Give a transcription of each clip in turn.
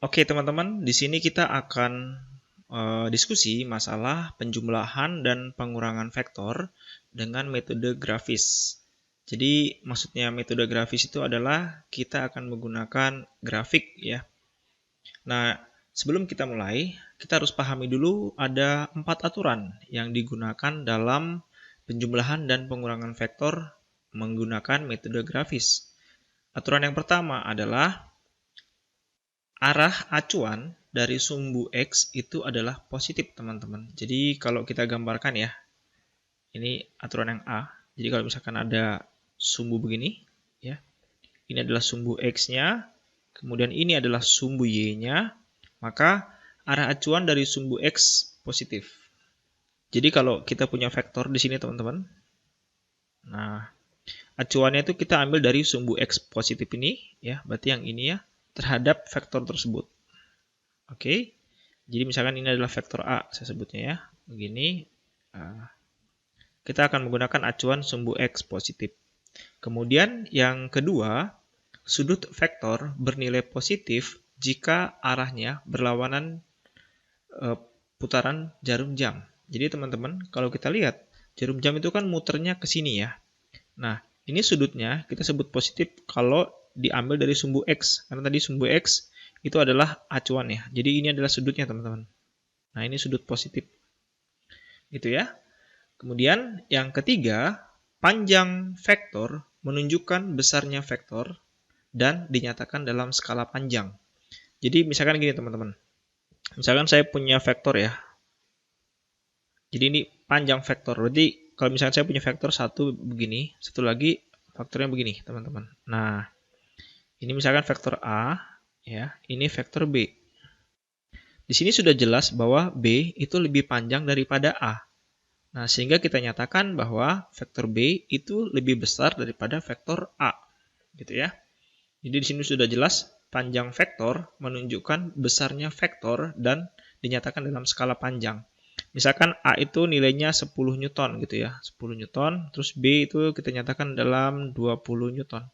Oke teman-teman, di sini kita akan diskusi masalah penjumlahan dan pengurangan vektor dengan metode grafis. Jadi maksudnya metode grafis itu adalah kita akan menggunakan grafik ya. Nah, sebelum kita mulai, kita harus pahami dulu ada 4 aturan yang digunakan dalam penjumlahan dan pengurangan vektor menggunakan metode grafis. Aturan yang pertama adalah arah acuan dari sumbu X itu adalah positif, teman-teman. Jadi kalau kita gambarkan ya, ini aturan yang A. Jadi kalau misalkan ada sumbu begini, ya, ini adalah sumbu X-nya, kemudian ini adalah sumbu Y-nya, maka arah acuan dari sumbu X positif. Jadi kalau kita punya vektor di sini, teman-teman, nah, acuannya itu kita ambil dari sumbu X positif ini, ya, berarti yang ini ya, terhadap vektor tersebut. Oke, jadi misalkan ini adalah vektor A, saya sebutnya ya, begini. Kita akan menggunakan acuan sumbu X positif. Kemudian yang kedua, sudut vektor bernilai positif jika arahnya berlawanan putaran jarum jam. Jadi teman-teman, kalau kita lihat, jarum jam itu kan muternya ke sini ya. Nah, ini sudutnya kita sebut positif kalau diambil dari sumbu X. Karena tadi sumbu X itu adalah acuannya. Jadi ini adalah sudutnya, teman-teman. Nah, ini sudut positif. Gitu ya. Kemudian yang ketiga, panjang vektor menunjukkan besarnya vektor dan dinyatakan dalam skala panjang. Jadi misalkan gini teman-teman. Misalkan saya punya vektor ya. Jadi ini panjang vektor. Berarti kalau misalkan saya punya vektor satu begini, satu lagi vektornya begini, teman-teman. Nah, ini misalkan vektor A, ya, ini vektor B. Di sini sudah jelas bahwa B itu lebih panjang daripada A. Nah, sehingga kita nyatakan bahwa vektor B itu lebih besar daripada vektor A. Gitu ya. Jadi di sini sudah jelas panjang vektor menunjukkan besarnya vektor dan dinyatakan dalam skala panjang. Misalkan A itu nilainya 10 Newton gitu ya, 10 Newton, terus B itu kita nyatakan dalam 20 Newton.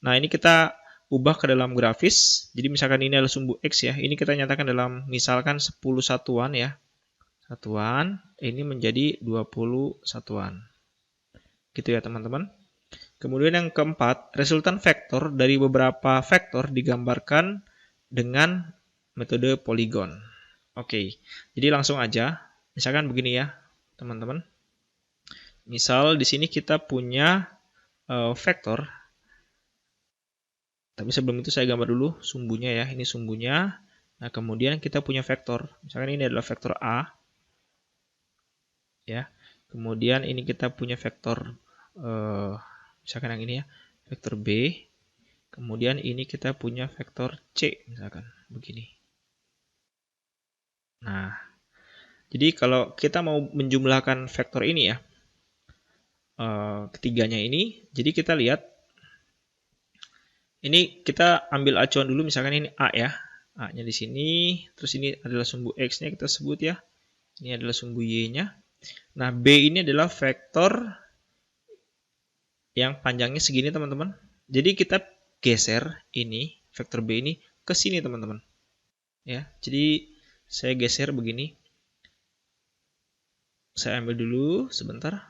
Nah, ini kita ubah ke dalam grafis. Jadi misalkan ini adalah sumbu X ya, ini kita nyatakan dalam misalkan 10 satuan ya. Satuan, ini menjadi 20 satuan. Gitu ya teman-teman. Kemudian yang keempat, resultan vektor dari beberapa vektor digambarkan dengan metode poligon. Oke, jadi langsung aja. Misalkan begini ya, teman-teman. Misal di sini kita punya vektor. Tapi sebelum itu saya gambar dulu sumbunya ya. Ini sumbunya. Nah, kemudian kita punya vektor. Misalkan ini adalah vektor A. Ya. Kemudian ini kita punya vektor misalkan yang ini ya, vektor B. Kemudian ini kita punya vektor C, misalkan begini. Nah, jadi kalau kita mau menjumlahkan vektor ini ya, ketiganya ini, jadi kita lihat, ini kita ambil acuan dulu, misalkan ini A ya, A-nya di sini, terus ini adalah sumbu X-nya kita sebut ya, ini adalah sumbu Y-nya. Nah, B ini adalah vektor yang panjangnya segini teman-teman. Jadi kita geser ini, vektor B ini ke sini teman-teman. Ya, jadi saya geser begini. Saya ambil dulu sebentar.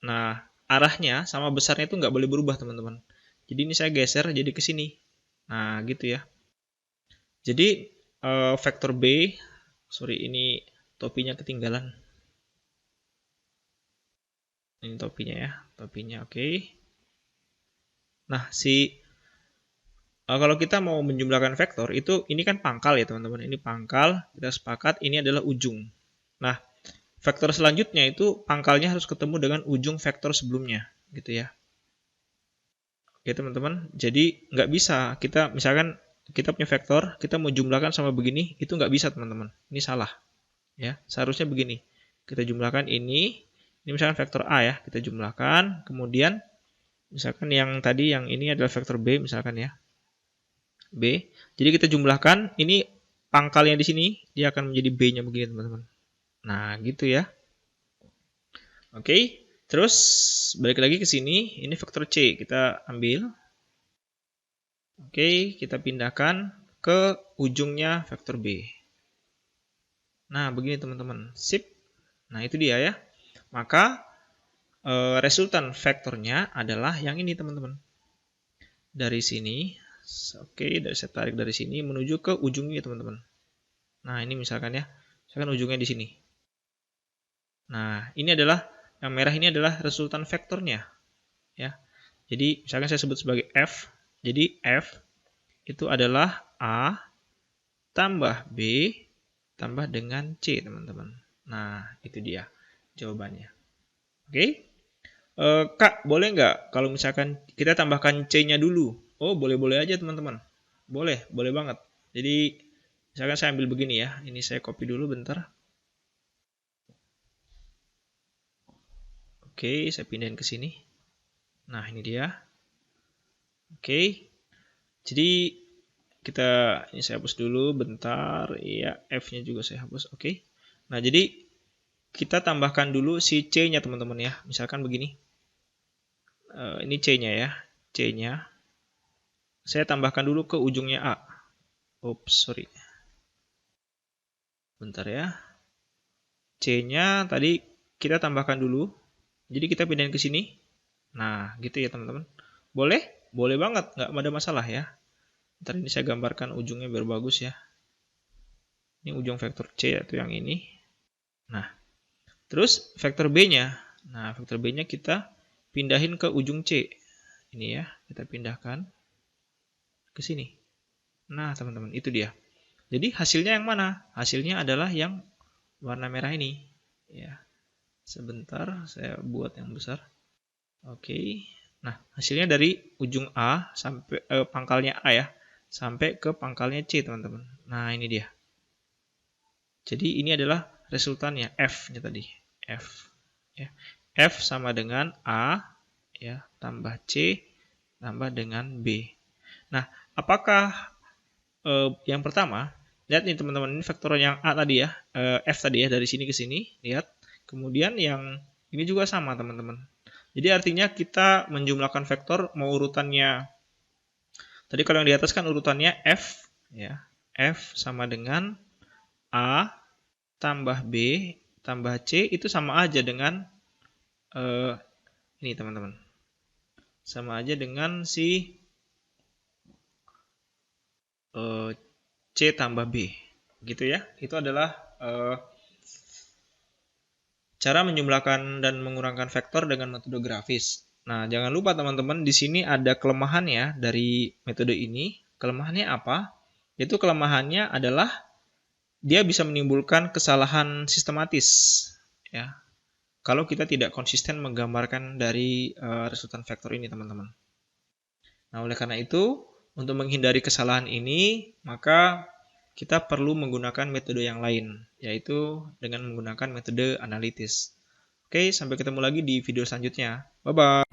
Nah, arahnya sama besarnya itu nggak boleh berubah teman-teman. Jadi ini saya geser jadi ke sini. Nah, gitu ya. Jadi vektor B, sorry ini topinya ketinggalan. Ini topinya ya, topinya oke. Nah, kalau kita mau menjumlahkan vektor itu ini kan pangkal ya teman-teman. Ini pangkal, kita sepakat ini adalah ujung. Nah, vektor selanjutnya itu pangkalnya harus ketemu dengan ujung vektor sebelumnya, gitu ya. Oke teman-teman, jadi nggak bisa kita misalkan kita punya vektor, kita mau jumlahkan sama begini, itu nggak bisa teman-teman. Ini salah, ya. Seharusnya begini. Kita jumlahkan ini misalkan vektor A ya, kita jumlahkan, kemudian misalkan yang tadi yang ini adalah vektor B misalkan ya. B. Jadi kita jumlahkan, ini pangkalnya di sini, dia akan menjadi B-nya begini teman-teman. Nah, gitu ya. Oke, terus balik lagi ke sini, ini vektor C, kita ambil. Oke, kita pindahkan. ke ujungnya vektor B. Nah, begini teman-teman. Sip. Nah, itu dia ya. Maka resultan vektornya adalah yang ini teman-teman. Dari sini, oke, saya tarik dari sini menuju ke ujungnya teman-teman. Nah, ini misalkan ya. Misalkan ujungnya di sini. Nah, ini adalah yang merah ini adalah resultan vektornya. Ya. Jadi, misalkan saya sebut sebagai F. Jadi, F itu adalah A tambah B tambah dengan C, teman-teman. Nah, itu dia jawabannya. Oke? Kak, boleh nggak kalau misalkan kita tambahkan C-nya dulu? Oh, boleh-boleh aja, teman-teman. Boleh banget. Jadi, misalkan saya ambil begini ya. Ini saya copy dulu bentar. Oke, saya pindahin ke sini. Nah, ini dia. Oke. Jadi, ini saya hapus dulu bentar. Iya, F-nya juga saya hapus. Oke. Nah, jadi kita tambahkan dulu si C-nya, teman-teman ya. Misalkan begini. Ini C-nya ya. C-nya. Saya tambahkan dulu ke ujungnya A. Oops, sorry. Bentar ya. C-nya tadi kita tambahkan dulu. Jadi kita pindahin ke sini. Nah, gitu ya teman-teman. Boleh? Boleh banget. Nggak ada masalah ya. Ntar ini saya gambarkan ujungnya biar bagus ya. Ini ujung vektor C atau yang ini. Nah, terus vektor B-nya. Nah, vektor B-nya kita pindahin ke ujung C. Ini ya, kita pindahkan ke sini. Nah, teman-teman, itu dia. Jadi hasilnya yang mana? Hasilnya adalah yang warna merah ini. Ya. Sebentar, saya buat yang besar. Oke. Nah, hasilnya dari ujung A sampai pangkalnya A ya, sampai ke pangkalnya C, teman-teman. Nah, ini dia. Jadi ini adalah resultannya F-nya tadi. F ya. F sama dengan A ya, tambah C tambah dengan B. Nah, apakah yang pertama, lihat nih teman-teman, ini vektor yang A tadi ya, F tadi ya, dari sini ke sini, lihat. Kemudian yang ini juga sama, teman-teman. Jadi artinya kita menjumlahkan vektor mau urutannya. Tadi kalau yang di atas kan urutannya F ya. F sama dengan A tambah B tambah C itu sama aja dengan ini teman-teman. Sama aja dengan si C tambah B. Gitu ya. Itu adalah cara menjumlahkan dan mengurangkan vektor dengan metode grafis. Nah, jangan lupa teman-teman, di sini ada kelemahannya dari metode ini. Kelemahannya apa? Yaitu kelemahannya adalah dia bisa menimbulkan kesalahan sistematis ya. Kalau kita tidak konsisten menggambarkan dari resultan vektor ini, teman-teman. Nah, oleh karena itu, untuk menghindari kesalahan ini, maka kita perlu menggunakan metode yang lain, yaitu dengan menggunakan metode analitis. Oke, sampai ketemu lagi di video selanjutnya. Bye-bye.